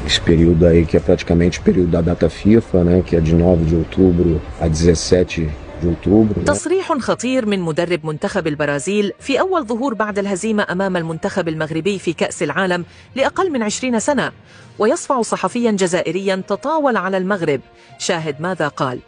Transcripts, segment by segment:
esse período aí que é praticamente o período da data FIFA, né, que é de 9 de outubro a 17 de outubro. تصريح خطير من مدرب منتخب البرازيل في أول ظهور بعد الهزيمة أمام المنتخب المغربي في كأس العالم لأقل من 20 سنة، ويصفع صحفيا جزائريا تطاول على المغرب. شاهد ماذا قال.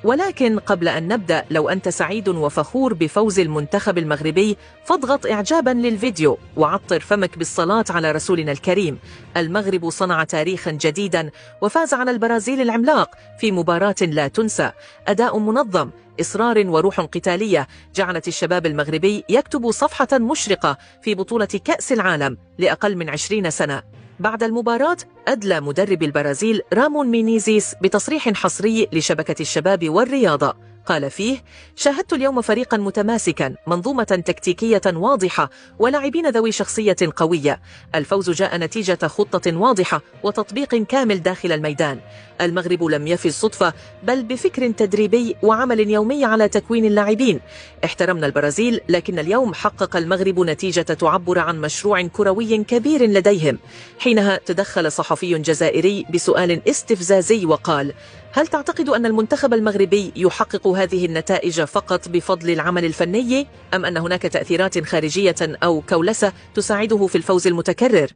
ولكن قبل أن نبدأ، لو أنت سعيد وفخور بفوز المنتخب المغربي فاضغط إعجابا للفيديو وعطر فمك بالصلاة على رسولنا الكريم. المغرب صنع تاريخا جديدا وفاز على البرازيل العملاق في مباراة لا تنسى. أداء منظم، إصرار وروح قتالية جعلت الشباب المغربي يكتب صفحة مشرقة في بطولة كأس العالم لأقل من 20 سنة. بعد المباراة أدلى مدرب البرازيل رامون مينيزيس بتصريح حصري لشبكة الشباب والرياضة، قال فيه: شاهدت اليوم فريقا متماسكا، منظومة تكتيكية واضحة ولاعبين ذوي شخصية قوية. الفوز جاء نتيجة خطة واضحة وتطبيق كامل داخل الميدان. المغرب لم يفز صدفة، بل بفكر تدريبي وعمل يومي على تكوين اللاعبين. احترمنا البرازيل، لكن اليوم حقق المغرب نتيجة تعبر عن مشروع كروي كبير لديهم. حينها تدخل صحفي جزائري بسؤال استفزازي وقال: هل تعتقد أن المنتخب المغربي يحقق هذه النتائج فقط بفضل العمل الفني، أم أن هناك تأثيرات خارجية أو كولسة تساعده في الفوز المتكرر؟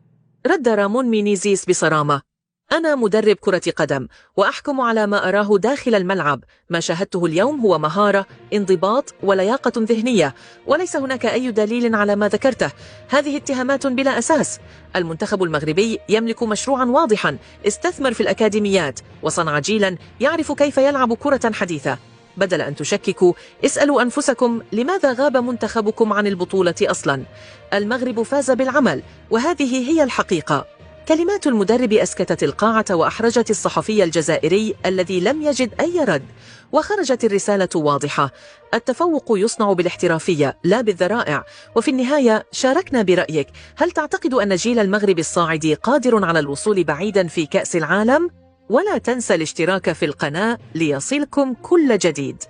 رد رامون مينيزيس بصرامة: أنا مدرب كرة قدم وأحكم على ما أراه داخل الملعب. ما شاهدته اليوم هو مهارة، انضباط ولياقة ذهنية، وليس هناك أي دليل على ما ذكرته. هذه اتهامات بلا أساس. المنتخب المغربي يملك مشروعا واضحا، استثمر في الأكاديميات وصنع جيلا يعرف كيف يلعب كرة حديثة. بدل أن تشككوا، اسألوا أنفسكم لماذا غاب منتخبكم عن البطولة أصلا؟ المغرب فاز بالعمل، وهذه هي الحقيقة. كلمات المدرب أسكتت القاعة وأحرجت الصحفي الجزائري الذي لم يجد أي رد، وخرجت الرسالة واضحة: التفوق يصنع بالاحترافية لا بالذرائع. وفي النهاية شاركنا برأيك، هل تعتقد أن جيل المغرب الصاعد قادر على الوصول بعيدا في كأس العالم؟ ولا تنسى الاشتراك في القناة ليصلكم كل جديد.